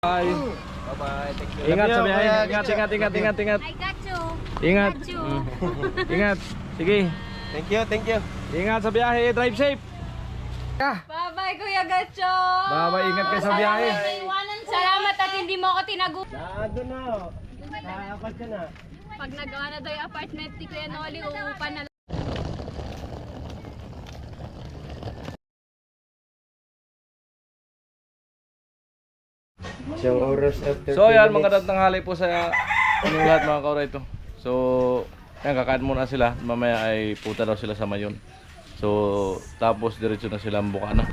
Bye. Bye-bye. Thank you. Ingat sa biyahe. Ingat. I got you. Ingat. Got you. Ingat. Sige. Thank you. Ingat sa biyahe. Drive safe. Bye-bye, Kuya Gacho. Bye-bye. Ingat kayo sa biyahe. Salamat at hindi mo ako tinago. Doon na. Nakapat ka na. Pag nagawa na daw yung apartment ni Kuya Noli, uupan na lang. Isang oras after. So yan, mga tanghali po sa inyong lahat mga kaurito. So, yan, kakain muna sila. Mamaya ay puta daw sila sa mayon. So, tapos diretso na sila ang buka na.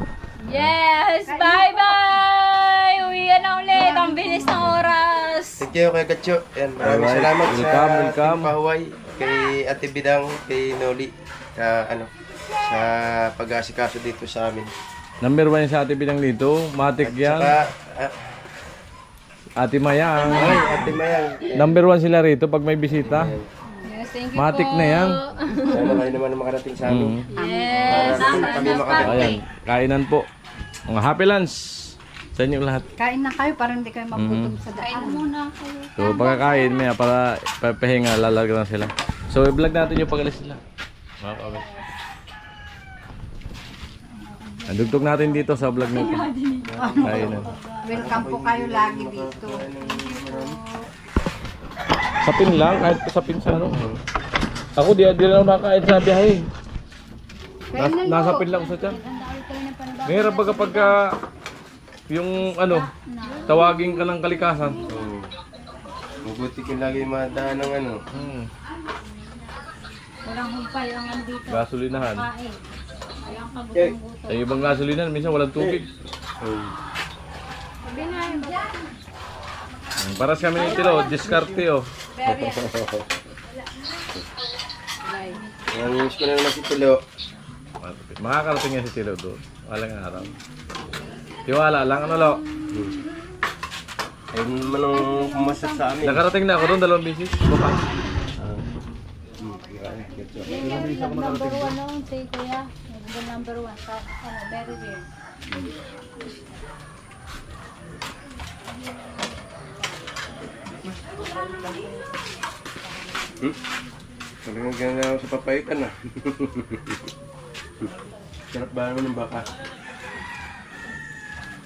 Yes! Bye-bye! Uwi na ulit. Ang bilis ng oras. Thank you kay Gacho. Yan, maraming Alright. salamat Welcome. Team Pahuway, kay Ate Bidang, kay Noli, sa sa pag-aasikaso dito sa amin. Number 1 sa Ate Bidang dito. Matik yan. Saka, Ate Mayang. ay, Ate Mayang. Number 1 sila rito pag may bisita. Yes, thank you Matik po. na yan. Sana kayo naman makarating sa amin. Yes. Kami makarating. Ayan, kainan po. Mga happy lunch sa inyo lahat. Kain na kayo para hindi kayo magutom sa daan. Kain muna kayo. So pagkakain maya para papahinga lalagyan na sila. So i-vlog natin yung pag-alis nila. Mga kabit. Andugtog natin dito sa vlog nito. Kainan. Welcome po kayo lagi dito. Sapin lang, kahit sapin sa ano. Ako di lang makain sa biyahe. Nasapin lang sa tiyan. Mayroon baga pagka yung ano, tawagin ka ng kalikasan. Mabuti ko lagi madaan ng ano. Walang humpay ang andito. Gasolinahan. Kain. Walang kagutom-gutom. Ay ibang gasolinahan, minsan walang tubig. Sabi na yun. Paras kami ni Tilo, diskarte oh. Namiss ko na naman si Tilo. Makakarating nga si Tilo doon. Walang araw. Tiwala lang ano lo. Ayun naman ang pumasok sa amin. Nakarating na ako doon, 2 beses. Baka. Number 1 noon, say Kuya. The number 1. Very rare. Talagang ganda ako sa papaitan ah. Sarap ba naman ng baka?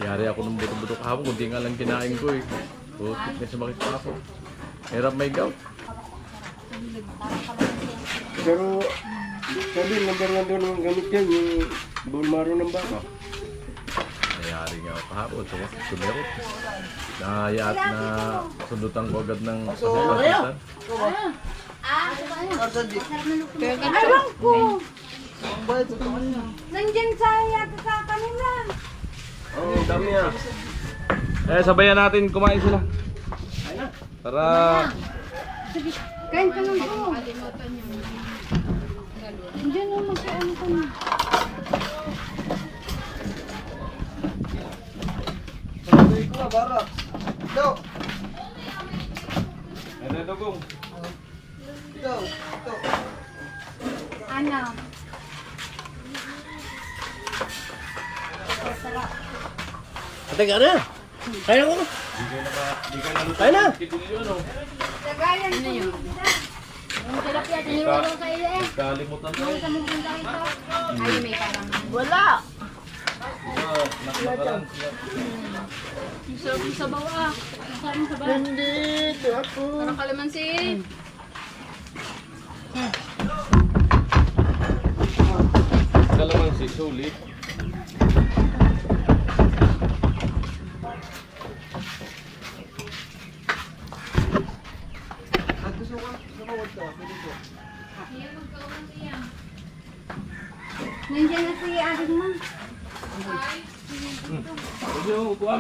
Yari ako ng buto-buto kahapon, kunti nga lang kinain ko eh. So, fitness na bakit pa ako. Hirap may gout. Pero sabi, number 1 doon ang gamit yan, yung bone marrow ng baka. Nangyari nga ako kahapon. So, sumirot. Nahayat na sundutan ko agad ng kasapasitan. Alam ko! Nandyan sa yata sa kanila. Oh, dami ah. Eh, sabayan natin kumain sila. Para Kain ka lang po. Diyan na magkaano ka na. Ano? Ate ka na. Kaya ko. Kaya na. Lagayan ko yun. Yung tilapia, tinulong sa iyo eh. kalimutan ko. Sa mong punta ito. Ay, may parang. Wala. Nakakaran. Yung sarap sa bawa. Yung sarap sa bawa. Nandito ako. Parang kalamansi. Kalamansi, sulit. Nandiyan na si Aling Ma. Pwede mo, upuan.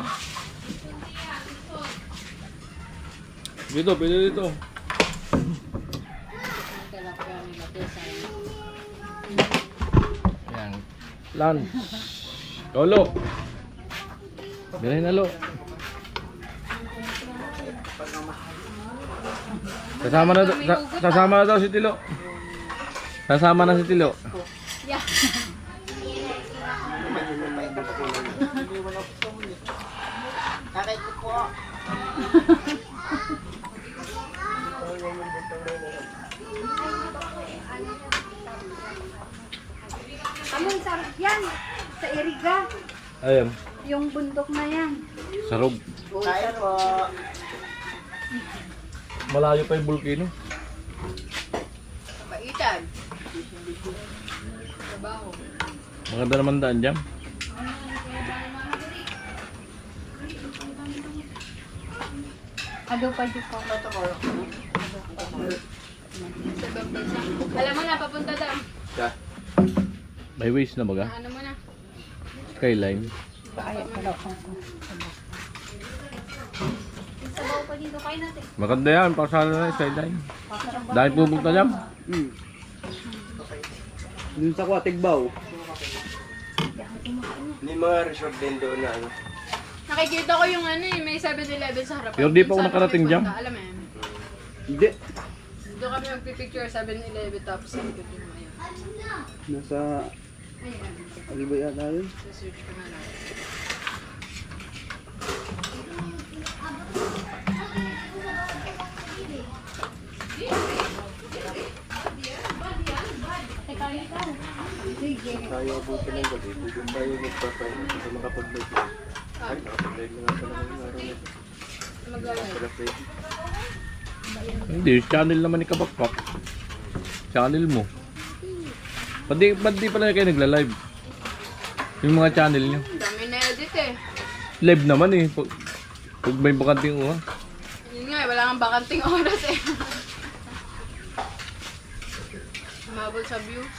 Dito, pwede dito. Yan. Lunch. Kolo. Bilhin na lo. Sasama na daw si Tilo. Sasama na si Tilo. Yeah. Kakay ko po. Anong sarap yan? Sa Iriga. Ayan, Yung bundok na yan. sarog. Malayo pa yung volcano. Baitan. Trabaho. Maganda naman daan dyan. Ado pa dito. Alam mo na, papunta daw. Sa, May ways na baga. Ano mo na? Skyline. Sabaw pa dito kayo natin. Maganda yan, pasala na yung skyline. Dahil pupunta dyan. Dun sa Kuatigbaw. may mga resort din doon na ano. Nakikita ko yung ano may 7-Eleven sa harapan. Pero di pa ako Saan nakarating kami dyan. punta? Alam mo yan. Hindi. Doon kami magpipicture 7-Eleven tapos sa likod yung mga yun. Nasa... Ano ba yata yun? Search ko na lang. Tayo abuti ng gabi. Doon tayo magpapahinga kasi makapag-live na. Ay, nakapag-live na nga pala ngayong araw na ito. Mag-live. Pala pwede. Hindi, channel naman ni Kabakpak. Channel mo. Ba't di pala kayo nagla-live? Yung mga channel nyo. Dami na edit eh. Live naman eh. Pag may bakanting uha. Yun nga, wala kang bakanting oras eh. Umabot sa views.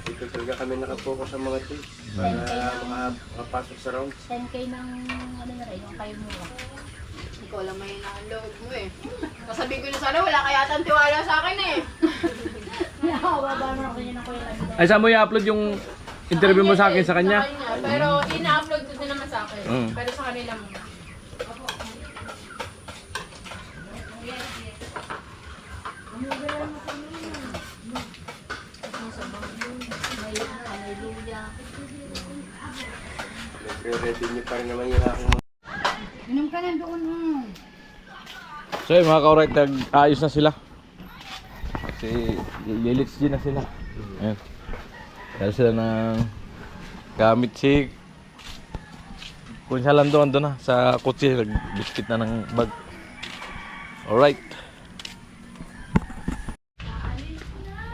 Dito talaga kami nakapokus sa mga team. Para makapasok sa rounds. 10k ng ano na rin, yung kayo mo. Hindi ko alam may ang loob mo eh. Kasabihin ko na sana, wala kaya tang tiwala sa akin eh. Nakawaba mo ako yun ako yung Ay, saan mo i-upload yung interview mo sa akin sa kanya? Pero ina-upload ko din naman sa akin. Mm. Pero sa kanila mo. Nagre-revenue pa rin naman yung aking mga Inom ka na doon. So yun mga ka-alright, nag-ayos na sila. Kasi lilits din na sila. Ayan. Dahil sila ng gamit si kung siya lang doon na sa kotse, nag-biskit na ng bag. Alright.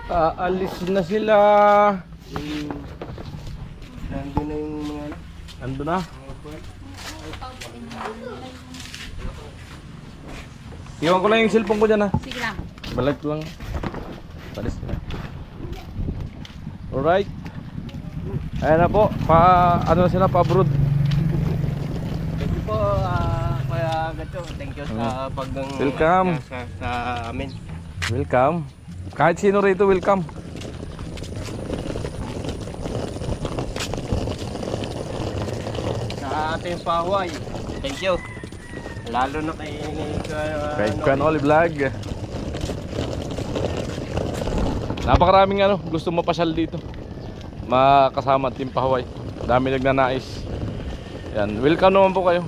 Aalis na sila. nandun na yung mga ano. Ando na. Iwan ko lang yung cellphone ko dyan ha. Sige lang. Balik lang. Palis na. Alright. Ayan na po. Ano na sila, pa-abroad. Thank you po, Kuya Gato. Thank you sa paggang Welcome. sa amin. Welcome. Kahit sino rito, welcome. Sa ating pahuay. Thank you. Lalo na kay Kay Kwan Oli Vlog. Napakaraming gusto mapasyal dito. Makasama Team Pahuay. Dami nagnanais. Yan, welcome naman po kayo.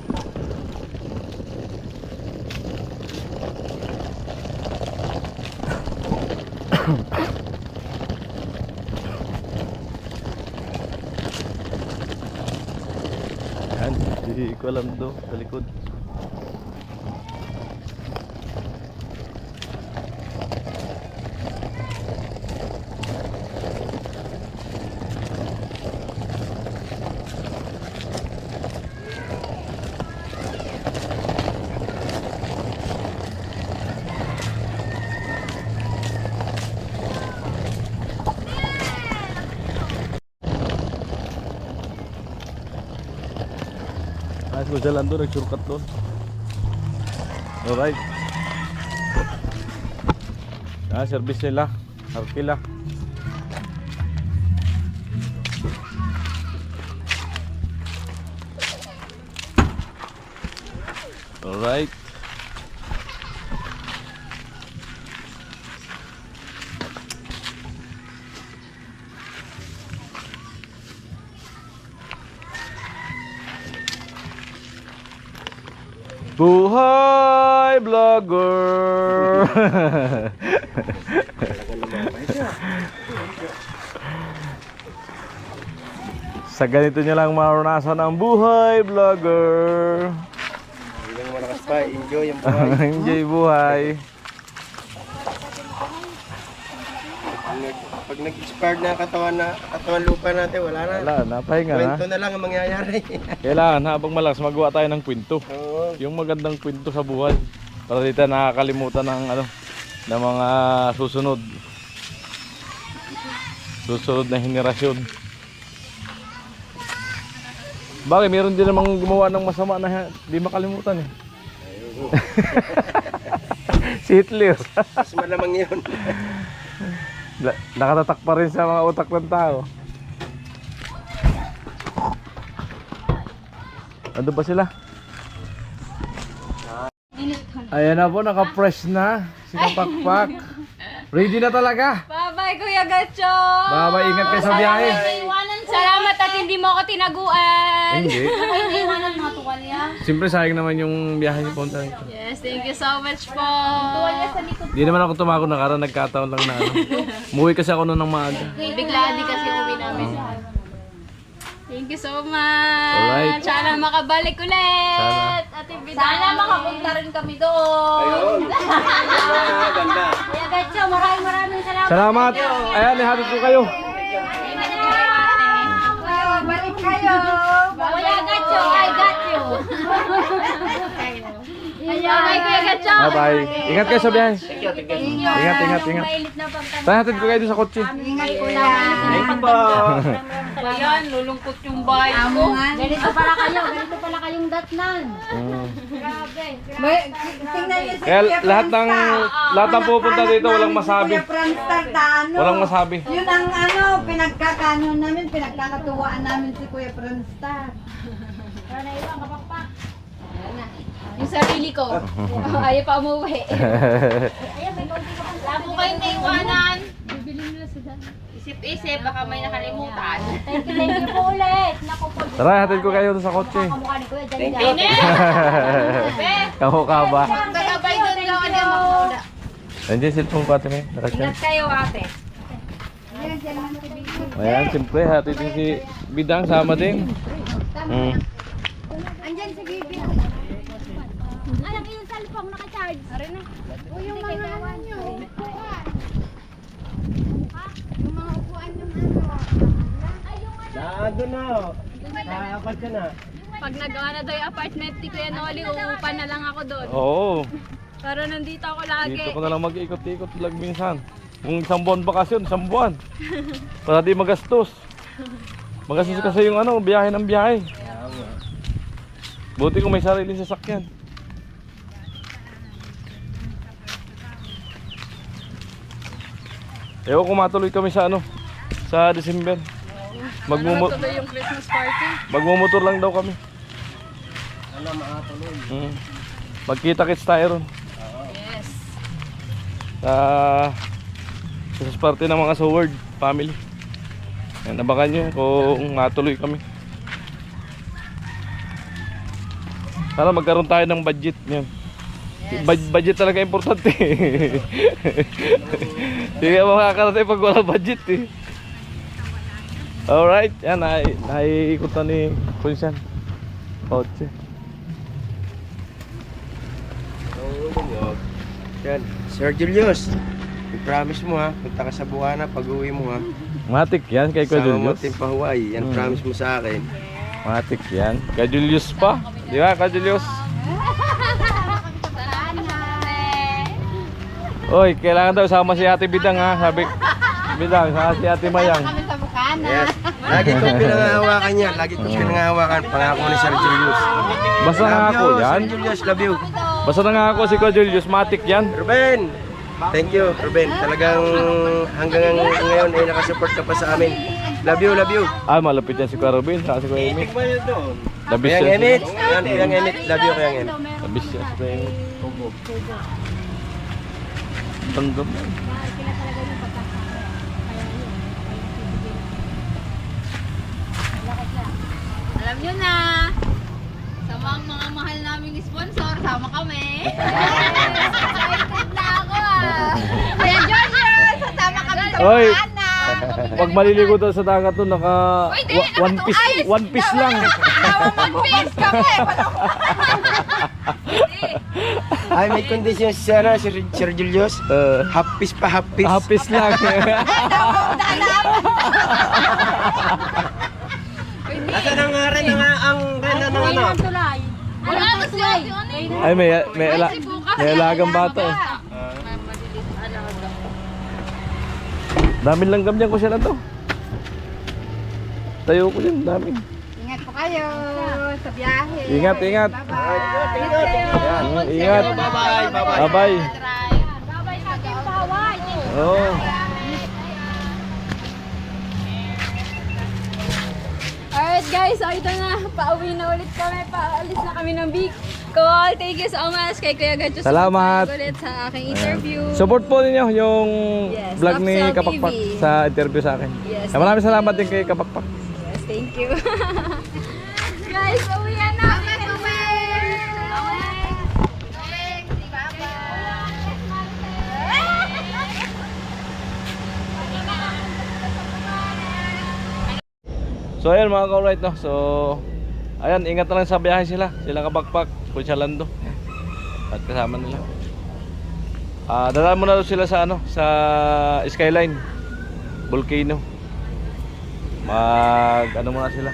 Yan, hindi ko alam do sa likod. Ayos mo jalan doon, nag-shortcut doon. Alright. Service nila. Arkila. Alright. Buhay vlogger. Sa ganito nyo lang maranasan ang buhay vlogger. Hanggang malakas pa, enjoy yung buhay. Enjoy buhay. Pag nag-expired na katawan lupa natin, wala na. Wala, napahinga na. Kwento na lang ang mangyayari. Kailangan habang malakas magawa tayo ng kwento. Oo. Yung magandang kwento sa buhay. Para dito nakakalimutan ng ng mga susunod na henerasyon. Bakit meron din namang gumawa ng masama na di makalimutan eh. Si Hitler. Mas malamang yun. Nakatatak pa rin sa mga utak ng tao. Ano ba sila? Ayan na po, naka-fresh na si Kapakpak. Ready na talaga. Bye-bye, Kuya Gacho! Bye-bye, ingat kayo sa biyahe. Salamat at hindi mo ako tinaguan! Hindi. Ay, iwanan mga tuwalya. Siyempre sayang naman yung biyahe niyo punta rito. Yes, thank you so much po! Tuwalya sa likod. Di naman ako tumako na karang nagkataon lang na Umuwi kasi ako noon ng maaga. Biglaan din kasi uwi namin. Thank you so much! Alright. Sana makabalik ulit! Sana. Ate Bidang. Sana makapunta rin kami doon! Ayun. Ganda. Kuya Gacho, maraming salamat. Salamat! Ayan, ihatid ko kayo. Balik kayo. Kuya Gacho, I got you! Bye-bye, Kuya Gacho! Bye-bye. Ingat kayo sa biyahe. Ingat. Mainit na pagtanong. Tayo, hatid ko kayo doon sa kotse. Ingat ko na. Ayan, lulungkot yung bahay ko. Ganito pala kayong datnan. Grabe. Tingnan niyo Kaya lahat ng pupunta dito walang masabi. Franstar na ano. Walang masabi. Yun ang pinagkakano namin, pinagkakatuwaan namin si Kuya Franstar. Yung sarili ko. Ayaw pa umuwi. Wala po kayong naiwanan. Isip-isip, baka may nakalimutan. Thank you po ulit. Naku po. Tara, hatid ko kayo doon sa kotse. Kamukha ni Kuya Jan. Init! Kamu ka ba? Magkakabay doon daw ano yung makuda. Nandiyan yung cellphone ko ate may. Nakasyan. Kayo ate. Ayan, siyempre, hatid din si Bidang, sama din. Andyan si Bibi. Alam mo yung cellphone naka-charge. Aray na. O yung mga ano nyo. Upuan. Yung mga upuan yung ano. Ay, yung ano. Doon na. Nakakapal ka na. Pag nagawa na daw yung apartment ni Kuya Noli, uupa na lang ako doon. Oo. Para nandito ako lagi. Dito ko na lang mag-ikot-ikot lang minsan. Kung isang buwan bakasyon, isang buwan. Para di magastos. Magastos kasi yung biyahe ng biyahe. Buti kung may sariling sasakyan. Ewan kung matuloy kami sa sa December. Tuloy yung Christmas party. Magmumotor lang daw kami. Magkita-kits tayo ron. Yes. Sa Christmas party ng mga Soward family. Yan, abangan nyo kung matuloy kami. Sana magkaroon tayo ng budget nyo. Yes. Budget talaga importante. Hindi ka makakarating pag wala budget eh. Alright, yan, naiikot na ni Kunsan. Kotse. Yan. Sir Julius, i-promise mo ha, punta ka sa Buana pag uwi mo ha. Matik yan kay Kuya Sama mo Julius. Team pa Hawaii, yan promise mo sa akin. Matik yan. Kay Julius pa. Di ba, Kuya Julius? Oy, kailangan daw sama si Ate Bidang ha. Sabi, Bidang, sama si Ate Mayang. Yes. Lagi kong pinangahawakan yan, lagi kong pinangahawakan, pangako ni Sir Julius. Basta nangako yan. Sir Julius, love you. Basta nangako si Kuya Julius, matik yan. Ruben! Thank you, Ruben. Talagang hanggang ngayon ay nakasupport ka pa sa amin. Love you, love you. Ah, malapit yan si Kuya Robin, saka si Kuya Emit. Labis Kuyang yan. Emit. Yan, Kuyang Emit. Love you, Kuyang Emit. Labis yan si Kuya Emit. Tanggap. Alam nyo na, sa mga mahal naming sponsor, sa Sama kami. Excited na ako ah. Kuya Joshua, sasama kami sa Oy. Bukana. Pag maliligo doon sa dagat doon, naka Uy, di, one piece lang. Mag-piece kami. Ay, may kondisyon si Sir Julius. Hapis pa, hapis. Hapis lang. Asa na nga rin ang ganda ng ano? Tulay. Wala na siya. Ay, may alagang bata eh. Daming langgam dyan ko siya na to. Tayo ko dyan, daming. Ingat po kayo sa biyahe. Ingat. Ingat. Ingat. Bye-bye. Bye-bye. Babay sa ating baway. Oh. Alright guys, so ito na. Pauwi na ulit kami. Paalis na kami ng Bicol. Thank you so much kay Kuya Gacho. Salamat. Ulit sa aking interview. Support po ninyo yung Yes, vlog ni Upsell Kapakpak TV. sa interview sa akin. Yes, Maraming salamat din kay Kapakpak. Yes, thank you. Guys, uwi na namin. So ayun mga ka-alright no. So ayan, ingat na lang sa biyahe sila. Sila Kapakpak, Kuya Lando. At kasama nila. Dadaan muna daw sila sa ano, sa Skyline Volcano. Ano muna sila.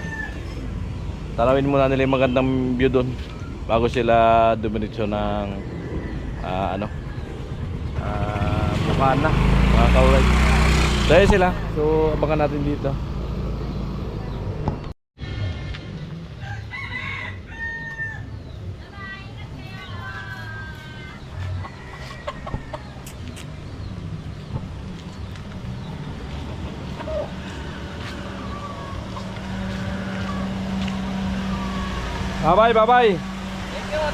Tanawin muna nila yung magandang view doon bago sila dumiretso ng Bukana, mga ka-alright. So ayun sila. So abangan natin dito. Bye-bye. Thank you.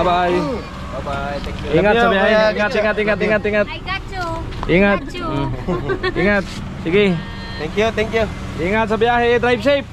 Bye-bye. Bye-bye. Thank you. Ingat sa biyahe. Kuya. Ingat. I got you. Ingat. Got you. Ingat. Sige. Thank you. Ingat sa biyahe. Drive safe.